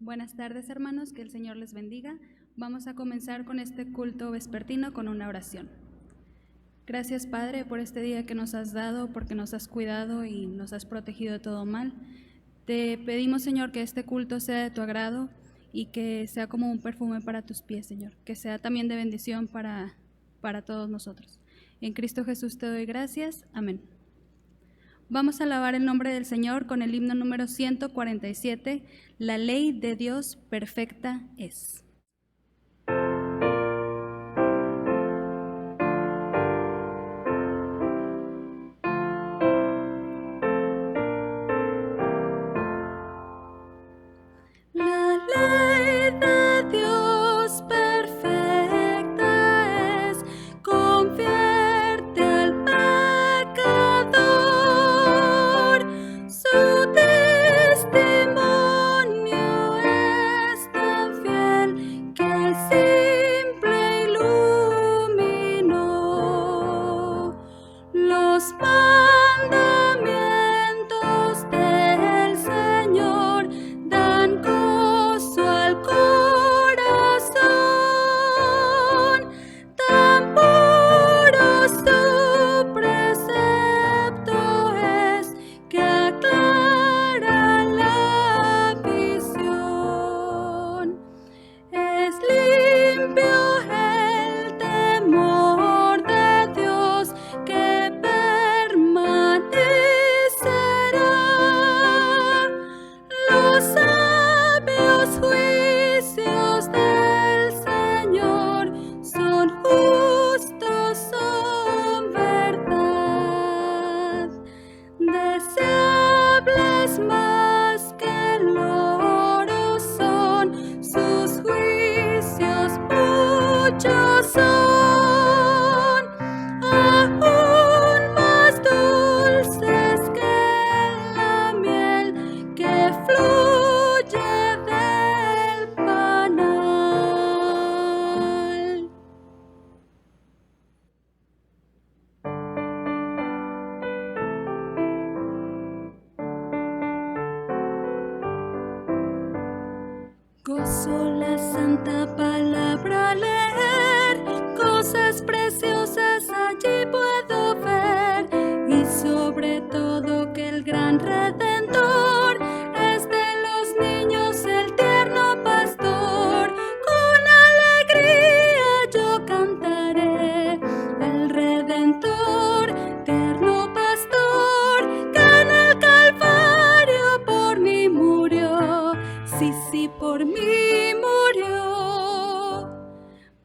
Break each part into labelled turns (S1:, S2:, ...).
S1: Buenas tardes, hermanos, que el Señor les bendiga. Vamos a comenzar con este culto vespertino con una oración. Gracias, Padre, por este día que nos has dado, porque nos has cuidado y nos has protegido de todo mal. Te pedimos, Señor, que este culto sea de tu agrado y que sea como un perfume para tus pies, Señor, que sea también de bendición para todos nosotros. En Cristo Jesús te doy gracias. Amén. Vamos a alabar el nombre del Señor con el himno número 147, La ley de Dios perfecta es. La ley de Dios perfecta es, convierte al pecador, su testimonio es tan fiel que al simple iluminó. Los mandamientos del Señor dan gozo al corazón, tan puro su precepto es que aclara la visión. Es limpio el temor de Dios que permanecerá. Los sabios juicios del Señor son justos, son verdad. Deseables más que el oro son sus juicios, muchos son, aún más dulces que la miel que fluye del panal. Gozo la santa palabra leer, cosas preciosas allí puedo ver, y sobre todo que el gran Redentor es de los niños el tierno pastor. Con alegría yo cantaré, el Redentor, tierno pastor, que en el Calvario por mí murió. Sí, por mí murió.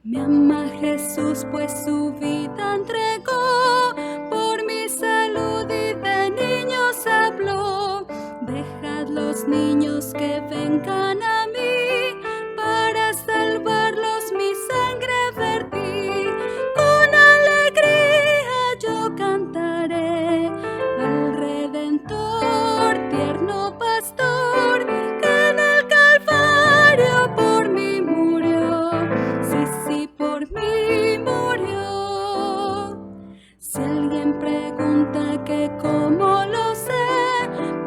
S1: Me ama Jesús, pues su vida entregó, por mi salud y de niños habló. Dejad los niños que vengan a mí, para salvarlos mi sangre vertí. Con alegría yo cantaré, al Redentor, tierno pastor, que en el Calvario por mí murió. Sí, por mí murió. Si alguien pregunta que cómo lo sé,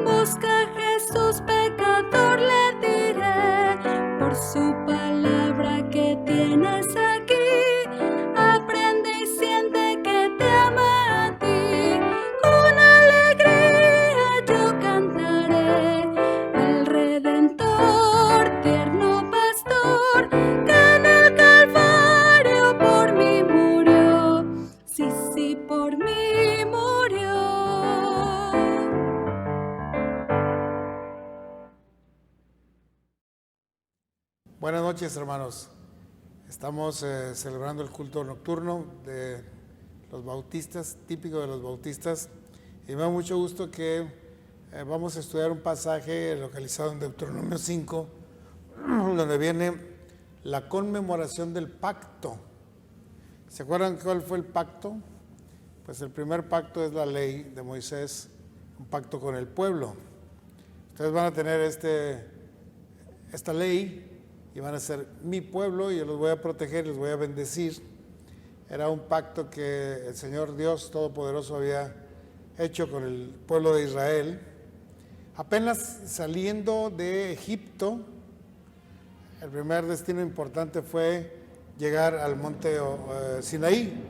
S1: busca a Jesús pecador, le diré, por su palabra que tienes aquí, aprende y siente que te ama a ti. Con alegría yo cantaré, al Redentor, tierno pastor, que en el Calvario por mí murió. Sí, por mí murió.
S2: Buenas noches, hermanos. Estamos celebrando el culto nocturno de los bautistas, típico de los bautistas, y me da mucho gusto que vamos a estudiar un pasaje localizado en Deuteronomio 5, donde viene la conmemoración del pacto. ¿Se acuerdan cuál fue el pacto? Pues el primer pacto es la ley de Moisés, un pacto con el pueblo. Ustedes van a tener esta ley y van a ser mi pueblo, y yo los voy a proteger, les voy a bendecir. Era un pacto que el Señor Dios Todopoderoso había hecho con el pueblo de Israel. Apenas saliendo de Egipto, el primer destino importante fue llegar al monte Sinaí.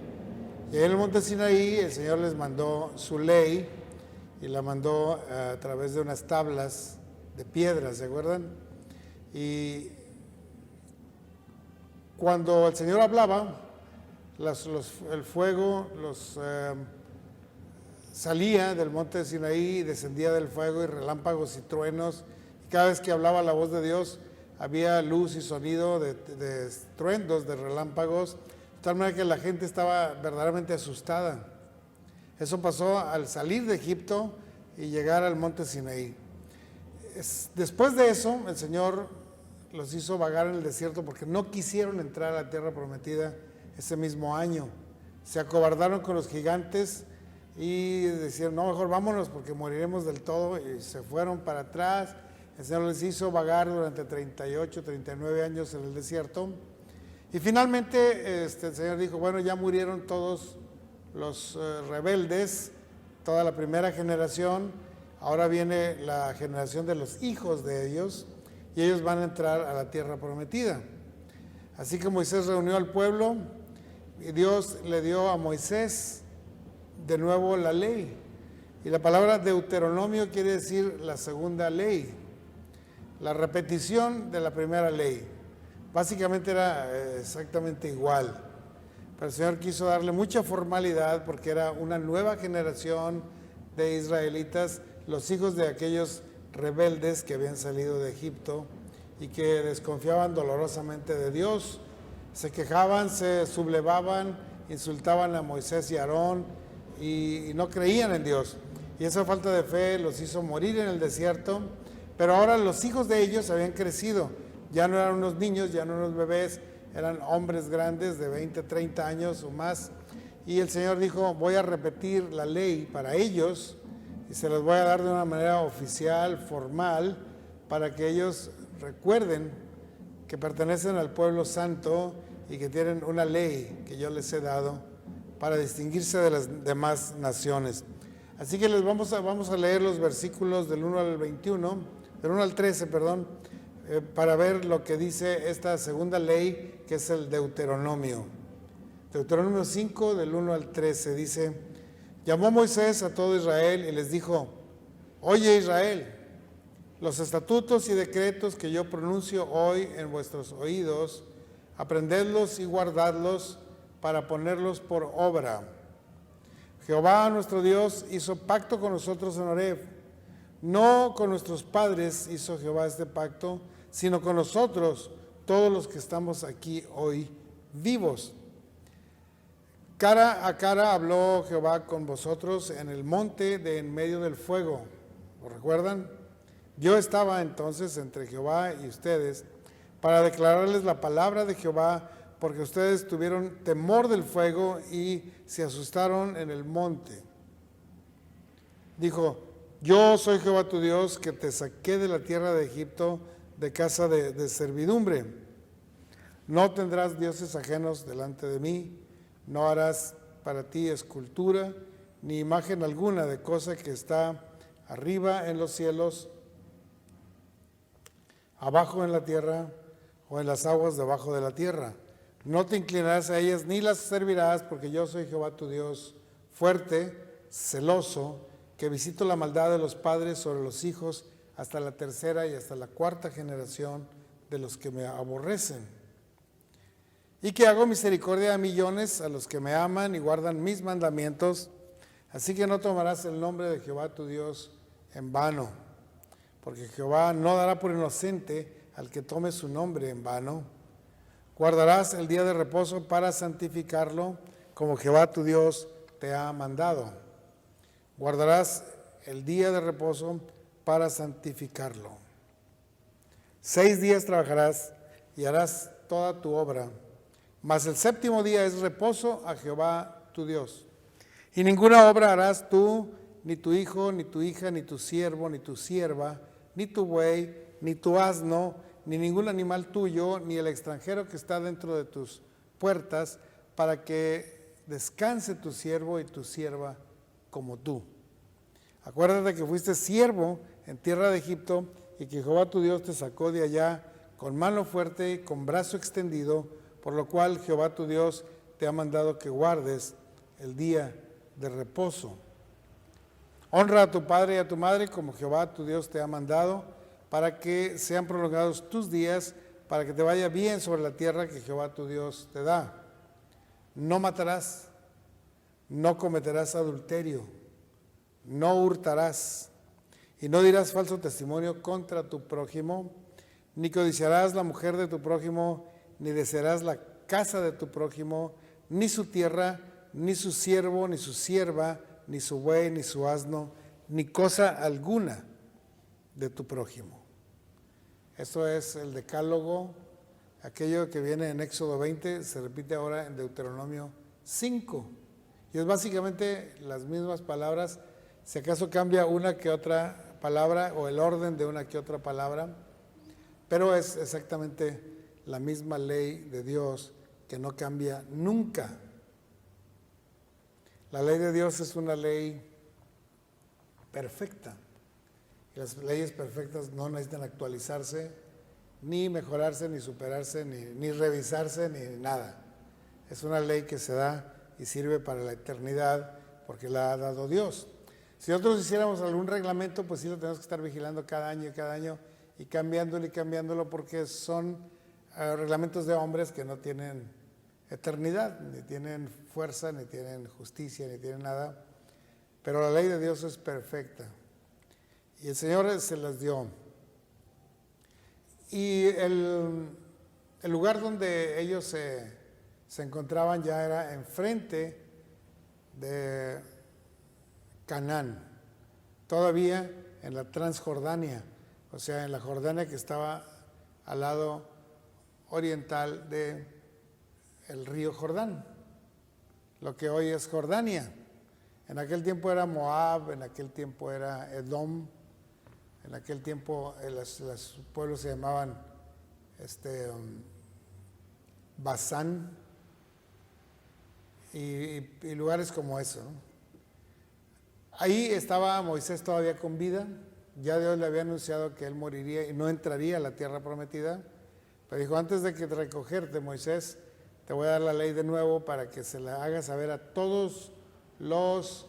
S2: Y en el monte Sinaí el Señor les mandó su ley y la mandó a través de unas tablas de piedra, ¿se acuerdan? Y cuando el Señor hablaba, el fuego salía del monte de Sinaí, descendía del fuego y relámpagos y truenos. Y cada vez que hablaba la voz de Dios, había luz y sonido de estruendos, de relámpagos, de tal manera que la gente estaba verdaderamente asustada. Eso pasó al salir de Egipto y llegar al monte Sinaí. Después de eso, el Señor los hizo vagar en el desierto porque no quisieron entrar a la tierra prometida ese mismo año. Se acobardaron con los gigantes y decían, no, mejor vámonos porque moriremos del todo, y se fueron para atrás. El Señor les hizo vagar durante 38, 39 años en el desierto. Y finalmente el Señor dijo, bueno, ya murieron todos los rebeldes, toda la primera generación, ahora viene la generación de los hijos de ellos, y ellos van a entrar a la tierra prometida. Así que Moisés reunió al pueblo, y Dios le dio a Moisés de nuevo la ley. Y la palabra Deuteronomio quiere decir la segunda ley, la repetición de la primera ley. Básicamente era exactamente igual, pero el Señor quiso darle mucha formalidad porque era una nueva generación de israelitas, los hijos de aquellos rebeldes que habían salido de Egipto y que desconfiaban dolorosamente de Dios. Se quejaban, se sublevaban, insultaban a Moisés y Aarón y no creían en Dios. Y esa falta de fe los hizo morir en el desierto. Pero ahora los hijos de ellos habían crecido, ya no eran unos niños, ya no eran unos bebés, eran hombres grandes de 20, 30 años o más. Y el Señor dijo, voy a repetir la ley para ellos y se las voy a dar de una manera oficial, formal, para que ellos recuerden que pertenecen al pueblo santo y que tienen una ley que yo les he dado para distinguirse de las demás naciones. Así que les vamos a leer los versículos del 1 al 21. Del 1 al 13, para ver lo que dice esta segunda ley, que es el Deuteronomio. Deuteronomio 5, del 1 al 13, dice, llamó Moisés a todo Israel y les dijo, oye Israel, los estatutos y decretos que yo pronuncio hoy en vuestros oídos, aprendedlos y guardadlos para ponerlos por obra. Jehová nuestro Dios hizo pacto con nosotros en Horeb. No con nuestros padres hizo Jehová este pacto, sino con nosotros, todos los que estamos aquí hoy vivos. Cara a cara habló Jehová con vosotros en el monte de en medio del fuego. ¿Lo recuerdan? Yo estaba entonces entre Jehová y ustedes para declararles la palabra de Jehová, porque ustedes tuvieron temor del fuego y se asustaron en el monte. Dijo, yo soy Jehová tu Dios, que te saqué de la tierra de Egipto, de casa de servidumbre. No tendrás dioses ajenos delante de mí, no harás para ti escultura, ni imagen alguna de cosa que está arriba en los cielos, abajo en la tierra, o en las aguas debajo de la tierra. No te inclinarás a ellas, ni las servirás, porque yo soy Jehová tu Dios, fuerte, celoso, que visito la maldad de los padres sobre los hijos hasta la tercera y hasta la cuarta generación de los que me aborrecen. Y que hago misericordia a millones, a los que me aman y guardan mis mandamientos. Así que no tomarás el nombre de Jehová tu Dios en vano, porque Jehová no dará por inocente al que tome su nombre en vano. Guardarás el día de reposo para santificarlo, como Jehová tu Dios te ha mandado. Guardarás el día de reposo para santificarlo. 6 días trabajarás y harás toda tu obra, mas el séptimo día es reposo a Jehová tu Dios. Y ninguna obra harás tú, ni tu hijo, ni tu hija, ni tu siervo, ni tu sierva, ni tu buey, ni tu asno, ni ningún animal tuyo, ni el extranjero que está dentro de tus puertas, para que descanse tu siervo y tu sierva como tú. Acuérdate que fuiste siervo en tierra de Egipto y que Jehová tu Dios te sacó de allá con mano fuerte y con brazo extendido, por lo cual Jehová tu Dios te ha mandado que guardes el día de reposo. Honra a tu padre y a tu madre como Jehová tu Dios te ha mandado, para que sean prolongados tus días, para que te vaya bien sobre la tierra que Jehová tu Dios te da. No matarás, no cometerás adulterio, no hurtarás, y no dirás falso testimonio contra tu prójimo, ni codiciarás la mujer de tu prójimo, ni desearás la casa de tu prójimo, ni su tierra, ni su siervo, ni su sierva, ni su buey, ni su asno, ni cosa alguna de tu prójimo. Esto es el decálogo, aquello que viene en Éxodo 20, se repite ahora en Deuteronomio 5. Y es básicamente las mismas palabras, si acaso cambia una que otra palabra o el orden de una que otra palabra, pero es exactamente la misma ley de Dios que no cambia nunca. La ley de Dios es una ley perfecta. Y las leyes perfectas no necesitan actualizarse, ni mejorarse, ni superarse, ni revisarse, ni nada. Es una ley que se da y sirve para la eternidad porque la ha dado Dios. Si nosotros hiciéramos algún reglamento, pues sí lo tenemos que estar vigilando cada año y cambiándolo porque son reglamentos de hombres que no tienen eternidad, ni tienen fuerza, ni tienen justicia, ni tienen nada. Pero la ley de Dios es perfecta. Y el Señor se las dio. Y el lugar donde ellos se encontraban ya era enfrente de Canaán, todavía en la Transjordania, o sea, en la Jordania que estaba al lado oriental del río Jordán, lo que hoy es Jordania. En aquel tiempo era Moab, en aquel tiempo era Edom, en aquel tiempo los pueblos se llamaban Basán y lugares como eso, ¿no? Ahí estaba Moisés todavía con vida, ya Dios le había anunciado que él moriría y no entraría a la tierra prometida, pero dijo, antes de que recogerte, Moisés, te voy a dar la ley de nuevo para que se la haga saber a todos los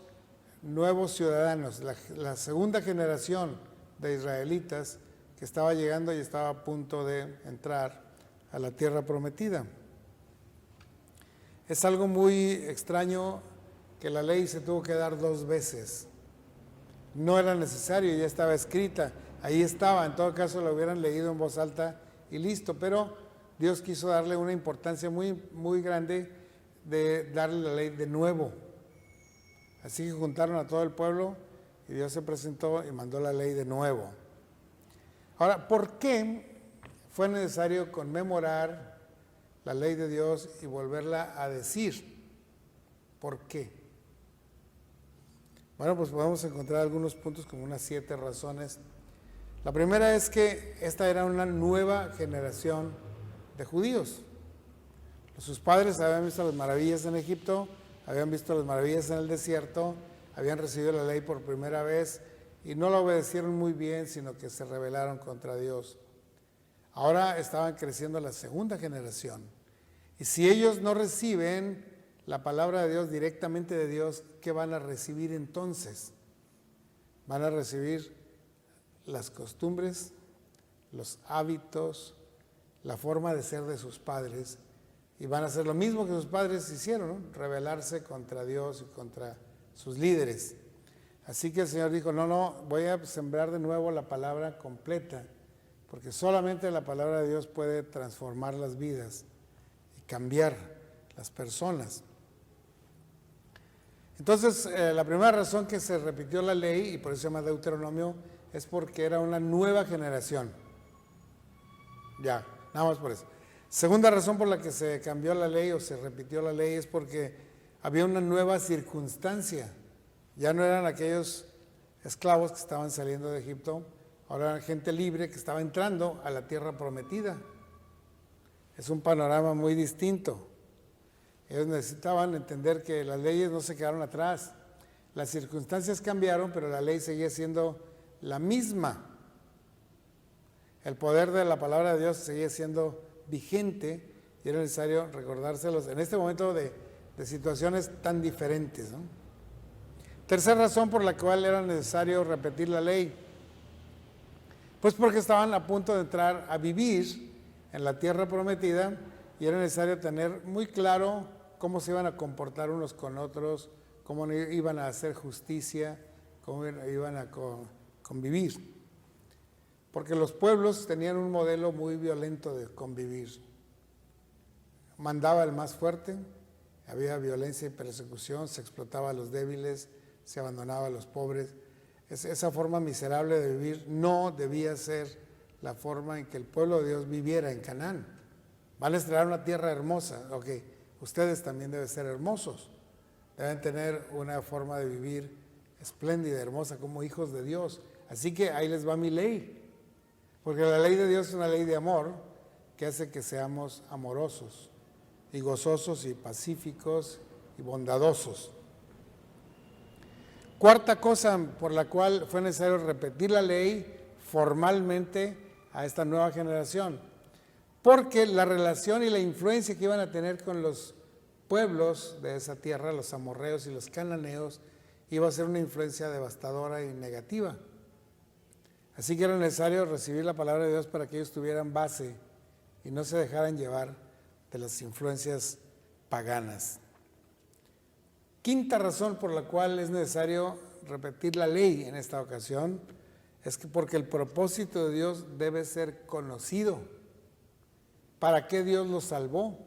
S2: nuevos ciudadanos, la segunda generación de israelitas que estaba llegando y estaba a punto de entrar a la tierra prometida. Es algo muy extraño que la ley se tuvo que dar 2 veces. No era necesario, ya estaba escrita, ahí estaba, en todo caso lo hubieran leído en voz alta y listo, pero Dios quiso darle una importancia muy, muy grande de darle la ley de nuevo. Así que juntaron a todo el pueblo y Dios se presentó y mandó la ley de nuevo. Ahora, ¿por qué fue necesario conmemorar la ley de Dios y volverla a decir? ¿Por qué? Bueno, pues podemos encontrar algunos puntos como unas 7 razones. La primera es que esta era una nueva generación de judíos. Sus padres habían visto las maravillas en Egipto, habían visto las maravillas en el desierto, habían recibido la ley por primera vez y no la obedecieron muy bien, sino que se rebelaron contra Dios. Ahora estaban creciendo la segunda generación. Y si ellos no reciben la palabra de Dios directamente de Dios, ¿qué van a recibir entonces? Van a recibir las costumbres, los hábitos, la forma de ser de sus padres, y van a hacer lo mismo que sus padres hicieron, ¿no? Rebelarse contra Dios y contra sus líderes. Así que el Señor dijo, no, voy a sembrar de nuevo la palabra completa, porque solamente la palabra de Dios puede transformar las vidas y cambiar las personas. Entonces, la primera razón que se repitió la ley, y por eso se llama Deuteronomio, es porque era una nueva generación. Ya, nada más por eso. Segunda razón por la que se cambió la ley o se repitió la ley es porque había una nueva circunstancia. Ya no eran aquellos esclavos que estaban saliendo de Egipto, ahora eran gente libre que estaba entrando a la tierra prometida. Es un panorama muy distinto. Ellos necesitaban entender que las leyes no se quedaron atrás. Las circunstancias cambiaron, pero la ley seguía siendo la misma. El poder de la palabra de Dios sigue siendo vigente y era necesario recordárselos en este momento de situaciones tan diferentes, ¿no? Tercera razón por la cual era necesario repetir la ley, pues porque estaban a punto de entrar a vivir en la tierra prometida y era necesario tener muy claro cómo se iban a comportar unos con otros, cómo iban a hacer justicia, cómo iban a convivir. Porque los pueblos tenían un modelo muy violento de convivir. Mandaba el más fuerte, había violencia y persecución, se explotaba a los débiles, se abandonaba a los pobres. Esa forma miserable de vivir no debía ser la forma en que el pueblo de Dios viviera en Canaán. Van a estrenar una tierra hermosa, ok, ustedes también deben ser hermosos, deben tener una forma de vivir espléndida, hermosa, como hijos de Dios. Así que ahí les va mi ley, porque la ley de Dios es una ley de amor que hace que seamos amorosos y gozosos y pacíficos y bondadosos. Cuarta cosa por la cual fue necesario repetir la ley formalmente a esta nueva generación, porque la relación y la influencia que iban a tener con los pueblos de esa tierra, los amorreos y los cananeos, iba a ser una influencia devastadora y negativa. Así que era necesario recibir la palabra de Dios para que ellos tuvieran base y no se dejaran llevar de las influencias paganas. Quinta razón por la cual es necesario repetir la ley en esta ocasión es que porque el propósito de Dios debe ser conocido. ¿Para qué Dios los salvó?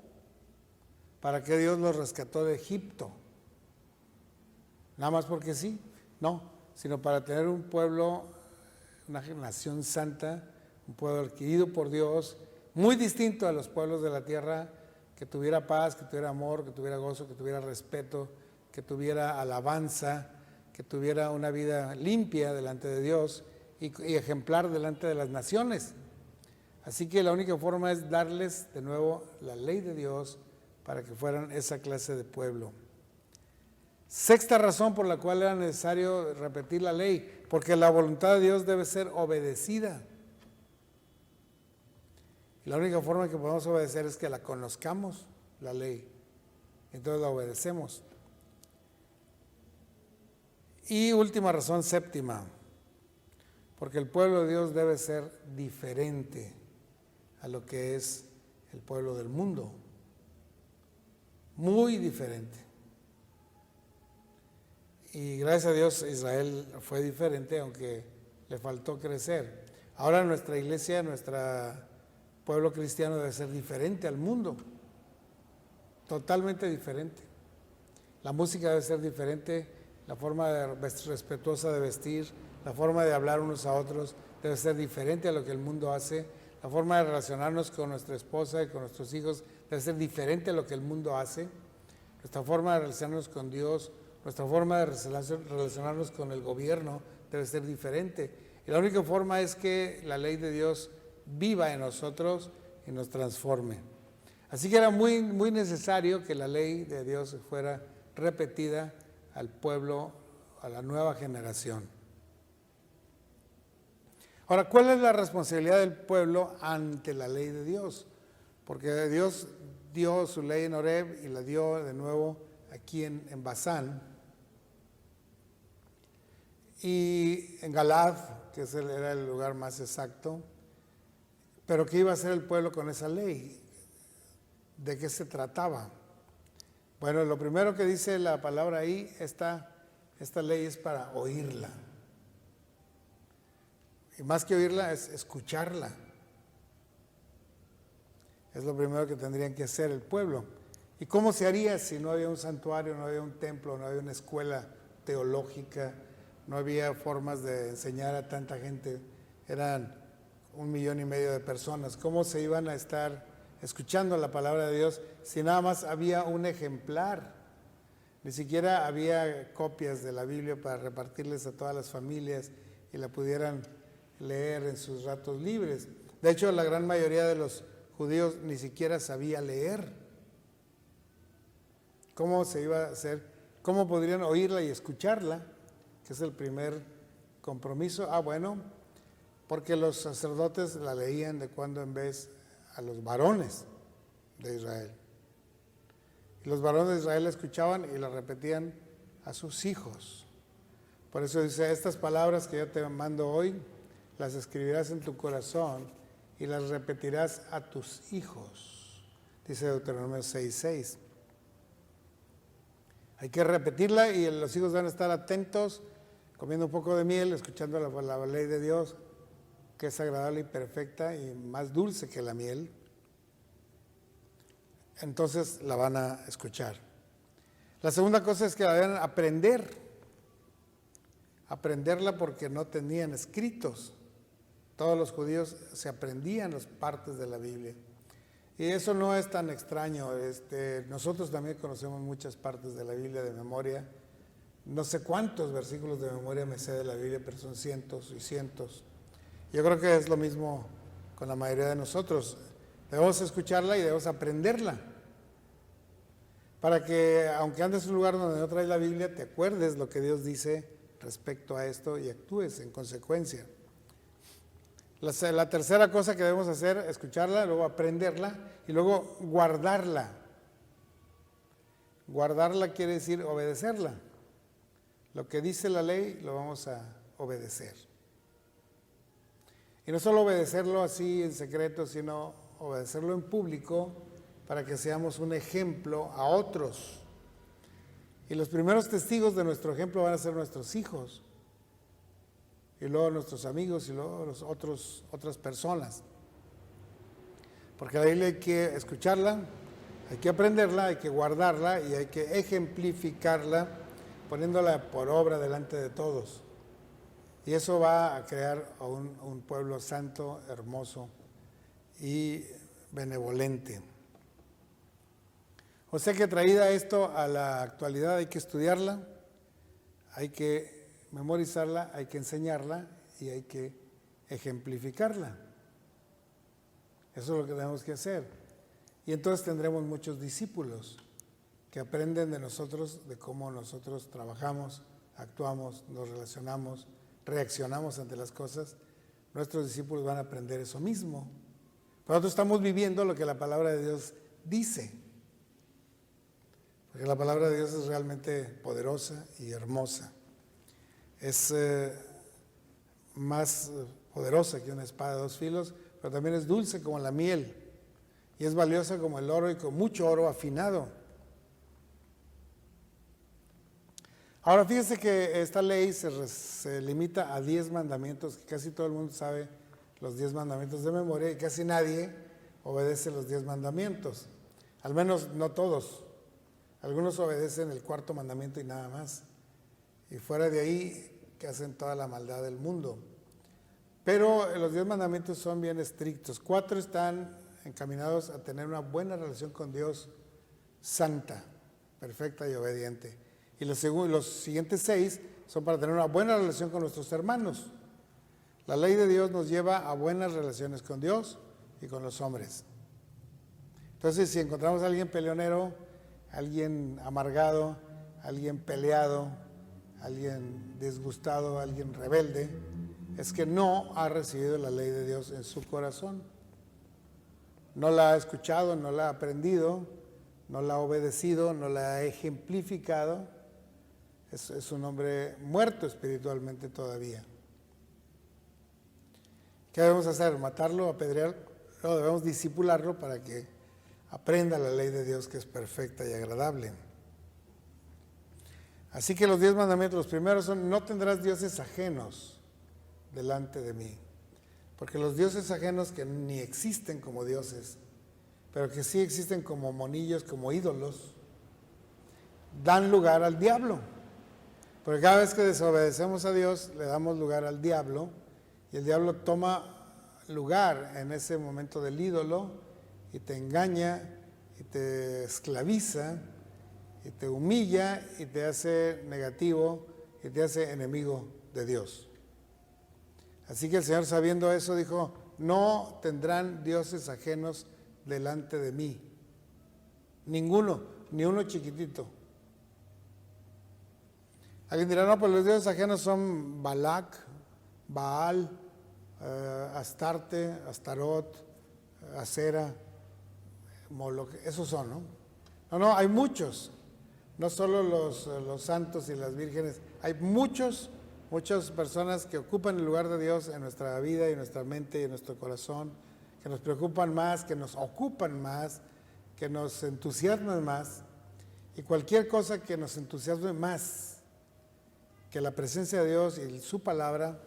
S2: ¿Para qué Dios los rescató de Egipto? Nada más porque sí, no, sino para tener un pueblo, una nación santa, un pueblo adquirido por Dios, muy distinto a los pueblos de la tierra, que tuviera paz, que tuviera amor, que tuviera gozo, que tuviera respeto, que tuviera alabanza, que tuviera una vida limpia delante de Dios y ejemplar delante de las naciones. Así que la única forma es darles de nuevo la ley de Dios para que fueran esa clase de pueblo. Sexta razón por la cual era necesario repetir la ley, porque la voluntad de Dios debe ser obedecida. Y la única forma que podemos obedecer es que la conozcamos, la ley. Entonces la obedecemos. Y última razón, séptima, porque el pueblo de Dios debe ser diferente a lo que es el pueblo del mundo. Muy diferente. Y gracias a Dios Israel fue diferente, aunque le faltó crecer. Ahora nuestra iglesia, nuestro pueblo cristiano debe ser diferente al mundo. Totalmente diferente. La música debe ser diferente. La forma respetuosa de vestir, la forma de hablar unos a otros debe ser diferente a lo que el mundo hace. La forma de relacionarnos con nuestra esposa y con nuestros hijos debe ser diferente a lo que el mundo hace. Nuestra forma de relacionarnos con Dios, nuestra forma de relacionarnos con el gobierno debe ser diferente. Y la única forma es que la ley de Dios viva en nosotros y nos transforme. Así que era muy, muy necesario que la ley de Dios fuera repetida al pueblo, a la nueva generación. Ahora, ¿cuál es la responsabilidad del pueblo ante la ley de Dios? Porque Dios dio su ley en Horeb y la dio de nuevo aquí en Basán y en Galad, que era el lugar más exacto. Pero ¿qué iba a hacer el pueblo con esa ley? ¿De qué se trataba? Bueno, lo primero que dice la palabra ahí, esta ley es para oírla. Y más que oírla es escucharla. Es lo primero que tendrían que hacer el pueblo. ¿Y cómo se haría si no había un santuario, no había un templo, no había una escuela teológica, no había formas de enseñar a tanta gente? Eran 1,5 millones de personas. ¿Cómo se iban a estar escuchando la palabra de Dios si nada más había un ejemplar? Ni siquiera había copias de la Biblia para repartirles a todas las familias y la pudieran leer en sus ratos libres. De hecho, la gran mayoría de los judíos ni siquiera sabía leer. ¿Cómo se iba a hacer? ¿Cómo podrían oírla y escucharla? Que es el primer compromiso. Bueno, porque los sacerdotes la leían de cuando en vez a los varones de Israel. Y los varones de Israel la escuchaban y la repetían a sus hijos. Por eso dice, estas palabras que yo te mando hoy, las escribirás en tu corazón y las repetirás a tus hijos, dice Deuteronomio 6:6. Hay que repetirla y los hijos van a estar atentos, comiendo un poco de miel, escuchando la ley de Dios, que es agradable y perfecta y más dulce que la miel. Entonces la van a escuchar. La segunda cosa es que la deben aprenderla porque no tenían escritos. Todos los judíos se aprendían las partes de la Biblia. Y eso no es tan extraño. Nosotros también conocemos muchas partes de la Biblia de memoria. No sé cuántos versículos de memoria me sé de la Biblia, pero son cientos y cientos. Yo creo que es lo mismo con la mayoría de nosotros. Debemos escucharla y debemos aprenderla. Para que, aunque andes en un lugar donde no traes la Biblia, te acuerdes lo que Dios dice respecto a esto y actúes en consecuencia. La tercera cosa que debemos hacer es escucharla, luego aprenderla y luego guardarla. Guardarla quiere decir obedecerla. Lo que dice la ley lo vamos a obedecer. Y no solo obedecerlo así en secreto, sino obedecerlo en público para que seamos un ejemplo a otros. Y los primeros testigos de nuestro ejemplo van a ser nuestros hijos. Y luego nuestros amigos y luego otras personas. Porque la Biblia hay que escucharla, hay que aprenderla, hay que guardarla y hay que ejemplificarla poniéndola por obra delante de todos. Y eso va a crear a un pueblo santo, hermoso y benevolente. O sea que traída esto a la actualidad hay que estudiarla, hay que memorizarla, hay que enseñarla y hay que ejemplificarla. Eso es lo que tenemos que hacer. Y entonces tendremos muchos discípulos que aprenden de nosotros, de cómo nosotros trabajamos, actuamos, nos relacionamos, reaccionamos ante las cosas. Nuestros discípulos van a aprender eso mismo. Pero nosotros estamos viviendo lo que la palabra de Dios dice. Porque la palabra de Dios es realmente poderosa y hermosa. Es más poderosa que una espada de dos filos, pero también es dulce como la miel y es valiosa como el oro y con mucho oro afinado. Ahora fíjese que esta ley se limita a 10 mandamientos, que casi todo el mundo sabe los 10 mandamientos de memoria y casi nadie obedece los 10 mandamientos, al menos no todos. Algunos obedecen el 4.º mandamiento y nada más. Y fuera de ahí que hacen toda la maldad del mundo. Pero los 10 mandamientos son bien estrictos. 4 están encaminados a tener una buena relación con Dios, santa, perfecta y obediente. Y los siguientes 6 son para tener una buena relación con nuestros hermanos. La ley de Dios nos lleva a buenas relaciones con Dios y con los hombres. Entonces, si encontramos a alguien peleonero, alguien amargado, alguien peleado, alguien disgustado, alguien rebelde, es que no ha recibido la ley de Dios en su corazón. No la ha escuchado, no la ha aprendido, no la ha obedecido, no la ha ejemplificado. Es un hombre muerto espiritualmente todavía. ¿Qué debemos hacer? ¿Matarlo, apedrear? No, debemos discipularlo para que aprenda la ley de Dios que es perfecta y agradable. Así que los 10 mandamientos, los primeros son: no tendrás dioses ajenos delante de mí. Porque los dioses ajenos que ni existen como dioses, pero que sí existen como monillos, como ídolos, dan lugar al diablo. Porque cada vez que desobedecemos a Dios, le damos lugar al diablo, y el diablo toma lugar en ese momento del ídolo y te engaña y te esclaviza y te humilla y te hace negativo y te hace enemigo de Dios. Así que el Señor, sabiendo eso, dijo: no tendrán dioses ajenos delante de mí. Ninguno, ni uno chiquitito. Alguien dirá: no, pues los dioses ajenos son Balac, Baal, Astarte, Astarot, Acera, Moloch, esos son, ¿no? No, hay muchos, no solo los santos y las vírgenes, hay muchas personas que ocupan el lugar de Dios en nuestra vida y en nuestra mente y en nuestro corazón, que nos preocupan más, que nos ocupan más, que nos entusiasman más, y cualquier cosa que nos entusiasme más que la presencia de Dios y su palabra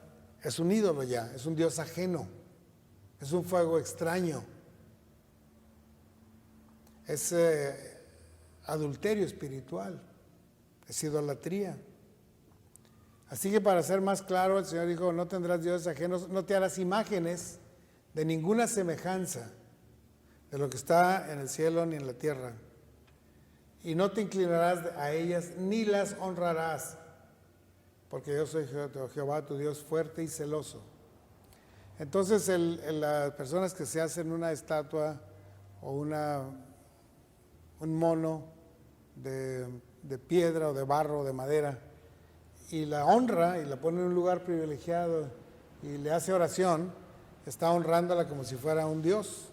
S2: es un ídolo ya, es un Dios ajeno, es un fuego extraño, es adulterio espiritual, es idolatría. Así que para ser más claro, el Señor dijo, no tendrás dioses ajenos, no te harás imágenes de ninguna semejanza de lo que está en el cielo ni en la tierra, y no te inclinarás a ellas ni las honrarás, porque yo soy Jehová tu Dios fuerte y celoso. Entonces las personas que se hacen una estatua o un mono de piedra o de barro o de madera y la honra y la pone en un lugar privilegiado y le hace oración, está honrándola como si fuera un dios.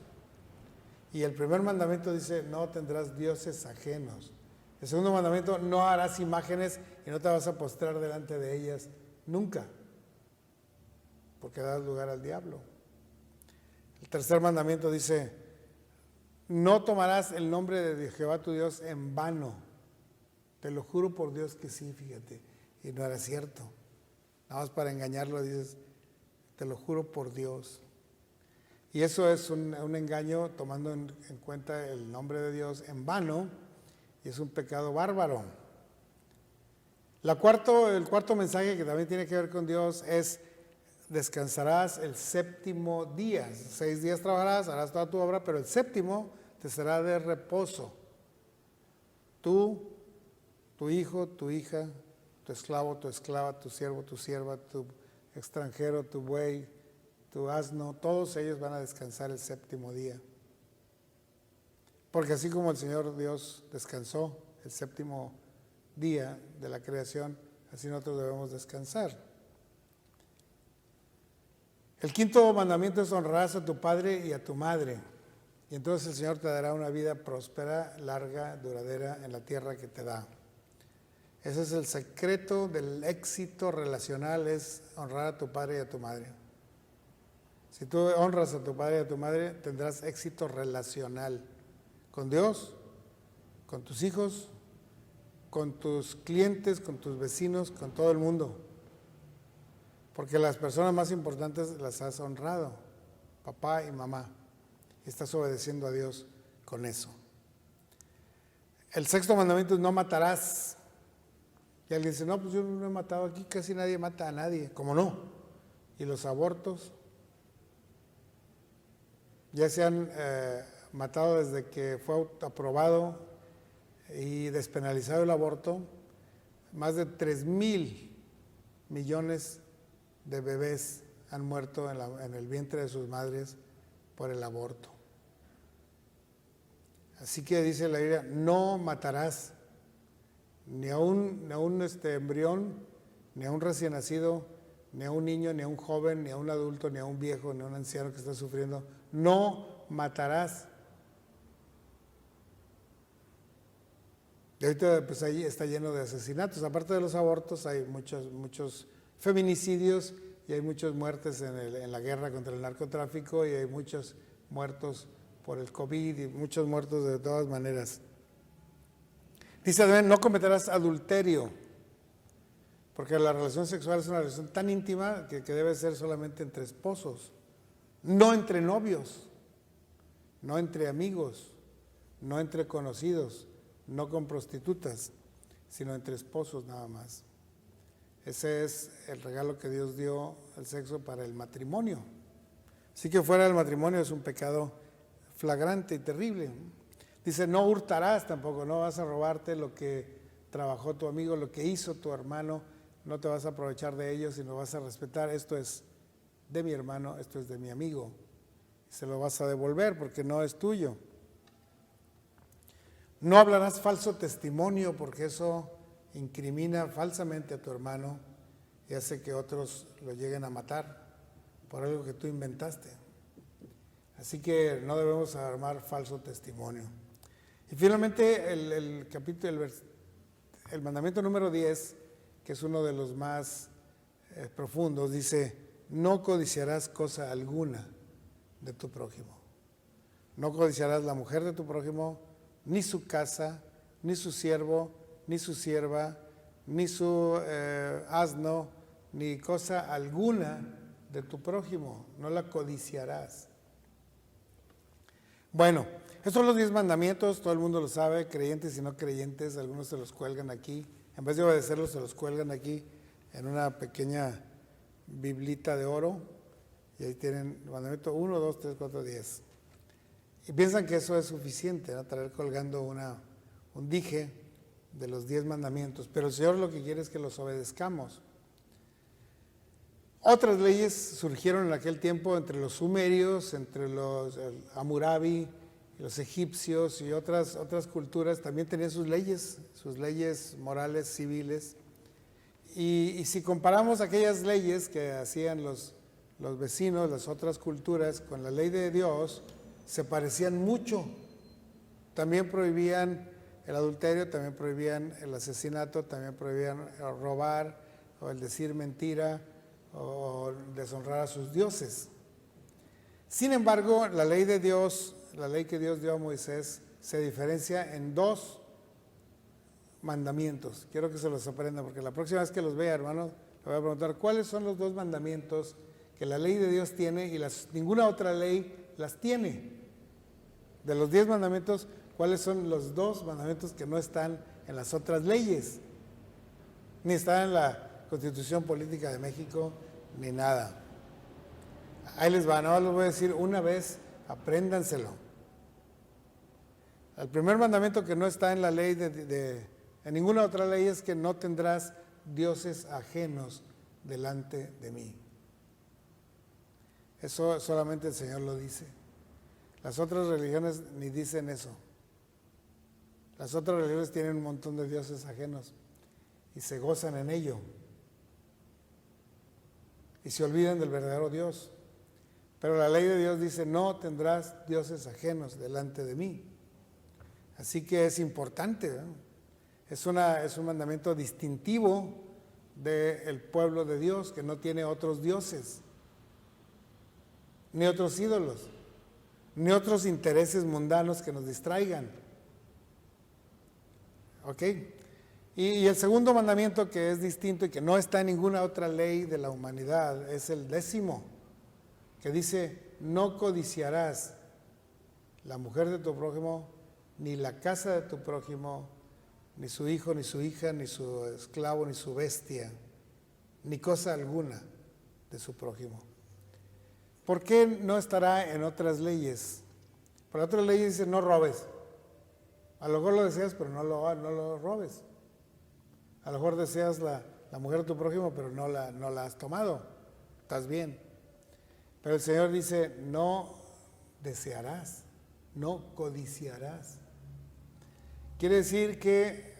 S2: Y el primer mandamiento dice, no tendrás dioses ajenos. El segundo mandamiento, no harás imágenes y no te vas a postrar delante de ellas nunca, porque das lugar al diablo. El tercer mandamiento dice, no tomarás el nombre de Jehová tu Dios en vano. Te lo juro por Dios que sí, fíjate. Y no era cierto. Nada más para engañarlo dices, te lo juro por Dios. Y eso es un engaño tomando en cuenta el nombre de Dios en vano, y es un pecado bárbaro. El cuarto mensaje que también tiene que ver con Dios es, descansarás el séptimo día. 6 días trabajarás, harás toda tu obra, pero el séptimo te será de reposo. Tú, tu hijo, tu hija, tu esclavo, tu esclava, tu siervo, tu sierva, tu extranjero, tu buey, tu asno, todos ellos van a descansar el séptimo día. Porque así como el Señor Dios descansó el séptimo día de la creación, así nosotros debemos descansar. El quinto mandamiento es honrarás a tu padre y a tu madre, y entonces el Señor te dará una vida próspera, larga, duradera en la tierra que te da. Ese es el secreto del éxito relacional, es honrar a tu padre y a tu madre. Si tú honras a tu padre y a tu madre, tendrás éxito relacional con Dios, con tus hijos, con tus clientes, con tus vecinos, con todo el mundo. Porque las personas más importantes las has honrado, papá y mamá, y estás obedeciendo a Dios con eso. El sexto mandamiento es no matarás. Y alguien dice, no, pues yo no he matado, aquí casi nadie mata a nadie. ¿Cómo no? ¿Y los abortos? Ya se han matado desde que fue aprobado y despenalizado el aborto, más de 3,000 millones de bebés han muerto en el vientre de sus madres por el aborto. Así que dice la Biblia, no matarás ni a un embrión, ni a un recién nacido, ni a un niño, ni a un joven, ni a un adulto, ni a un viejo, ni a un anciano que está sufriendo. No matarás. Y ahorita pues ahí está lleno de asesinatos. Aparte de los abortos hay muchos feminicidios y hay muchas muertes en la guerra contra el narcotráfico, y hay muchos muertos por el COVID y muchos muertos de todas maneras. Dice, no cometerás adulterio, porque la relación sexual es una relación tan íntima que debe ser solamente entre esposos, no entre novios, no entre amigos, no entre conocidos, no con prostitutas, sino entre esposos nada más. Ese es el regalo que Dios dio al sexo para el matrimonio. Así que fuera del matrimonio es un pecado flagrante y terrible. Dice, no hurtarás tampoco, no vas a robarte lo que trabajó tu amigo, lo que hizo tu hermano, no te vas a aprovechar de ellos, sino vas a respetar, esto es de mi hermano, esto es de mi amigo. Se lo vas a devolver porque no es tuyo. No hablarás falso testimonio, porque eso incrimina falsamente a tu hermano y hace que otros lo lleguen a matar por algo que tú inventaste. Así que no debemos armar falso testimonio. Y finalmente el mandamiento número 10, que es uno de los más profundos, dice: no codiciarás cosa alguna de tu prójimo. No codiciarás la mujer de tu prójimo, ni su casa, ni su siervo, ni su sierva, ni su asno, ni cosa alguna de tu prójimo. No la codiciarás. Bueno, estos son los 10 mandamientos, todo el mundo lo sabe, creyentes y no creyentes, algunos se los cuelgan aquí. En vez de obedecerlos, se los cuelgan aquí en una pequeña biblita de oro. Y ahí tienen el mandamiento 1, 2, 3, 4, 10. Y piensan que eso es suficiente, ¿no? Traer colgando un dije de los 10 mandamientos. Pero el Señor lo que quiere es que los obedezcamos. Otras leyes surgieron en aquel tiempo entre los sumerios, entre los Hammurabi, los egipcios y otras culturas. También tenían sus leyes morales, civiles. Y si comparamos aquellas leyes que hacían los vecinos, las otras culturas, con la ley de Dios, se parecían mucho. También prohibían el adulterio, también prohibían el asesinato, también prohibían robar o el decir mentira o deshonrar a sus dioses. Sin embargo, la ley de Dios, la ley que Dios dio a Moisés, se diferencia en 2 mandamientos. Quiero que se los aprendan, porque la próxima vez que los vea, hermano, le voy a preguntar cuáles son los 2 mandamientos que la ley de Dios tiene y ninguna otra ley las tiene. De los 10 mandamientos, ¿cuáles son los 2 mandamientos que no están en las otras leyes? Ni están en la Constitución Política de México, ni nada. Ahí les va, no les voy a decir una vez, apréndanselo. El primer mandamiento que no está en la ley en ninguna otra ley es que no tendrás dioses ajenos delante de mí. Eso solamente el Señor lo dice. Las otras religiones ni dicen eso. Las otras religiones tienen un montón de dioses ajenos y se gozan en ello. Y se olvidan del verdadero Dios. Pero la ley de Dios dice: no tendrás dioses ajenos delante de mí. Así que es importante, ¿no? Es un mandamiento distintivo del pueblo de Dios, que no tiene otros dioses, ni otros ídolos, ni otros intereses mundanos que nos distraigan. ¿Ok? Y el segundo mandamiento, que es distinto y que no está en ninguna otra ley de la humanidad, es el 10º, que dice: no codiciarás la mujer de tu prójimo, ni la casa de tu prójimo, ni su hijo, ni su hija, ni su esclavo, ni su bestia, ni cosa alguna de su prójimo. ¿Por qué no estará en otras leyes? Por otras leyes dice: no robes. A lo mejor lo deseas, pero no lo robes. A lo mejor deseas la mujer de tu prójimo, pero no la has tomado. Estás bien. Pero el Señor dice: no desearás, no codiciarás. Quiere decir que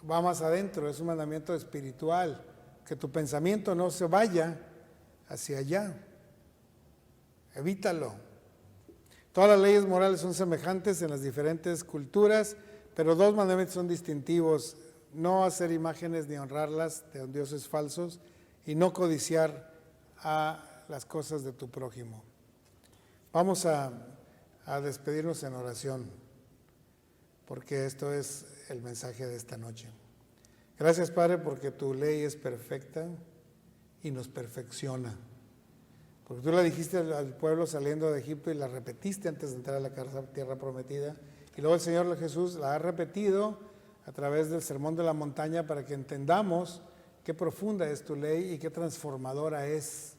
S2: va más adentro, es un mandamiento espiritual, que tu pensamiento no se vaya hacia allá. Evítalo. Todas las leyes morales son semejantes en las diferentes culturas, pero 2 mandamientos son distintivos: no hacer imágenes ni honrarlas de dioses falsos, y no codiciar a las cosas de tu prójimo. Vamos a despedirnos en oración, porque esto es el mensaje de esta noche. Gracias, Padre, porque tu ley es perfecta y nos perfecciona. Porque tú la dijiste al pueblo saliendo de Egipto y la repetiste antes de entrar a la tierra prometida. Y luego el Señor Jesús la ha repetido a través del Sermón de la Montaña para que entendamos qué profunda es tu ley y qué transformadora es.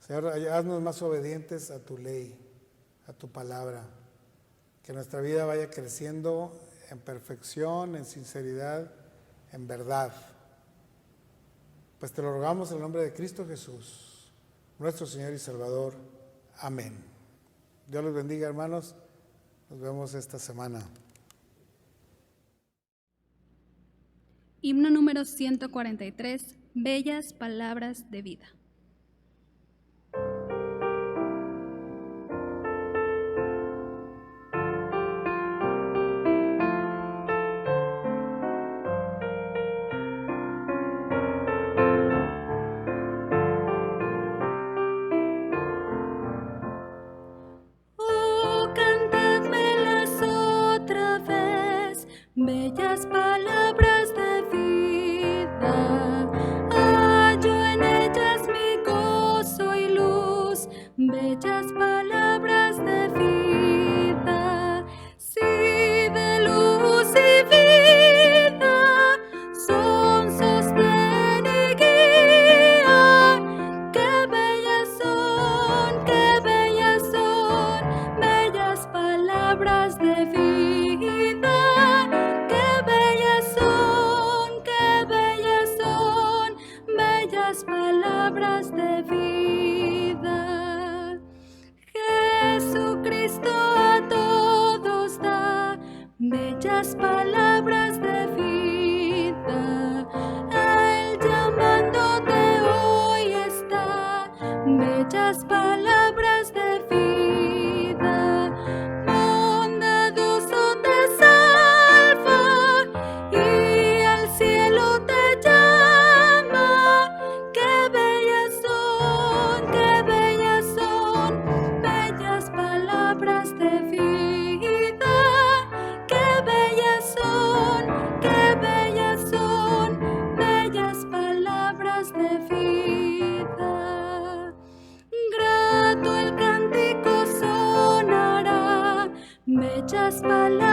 S2: Señor, haznos más obedientes a tu ley, a tu palabra. Que nuestra vida vaya creciendo en perfección, en sinceridad, en verdad. Pues te lo rogamos en el nombre de Cristo Jesús, nuestro Señor y Salvador. Amén. Dios los bendiga, hermanos. Nos vemos esta semana.
S1: Himno número 143, Bellas Palabras de Vida. palabras.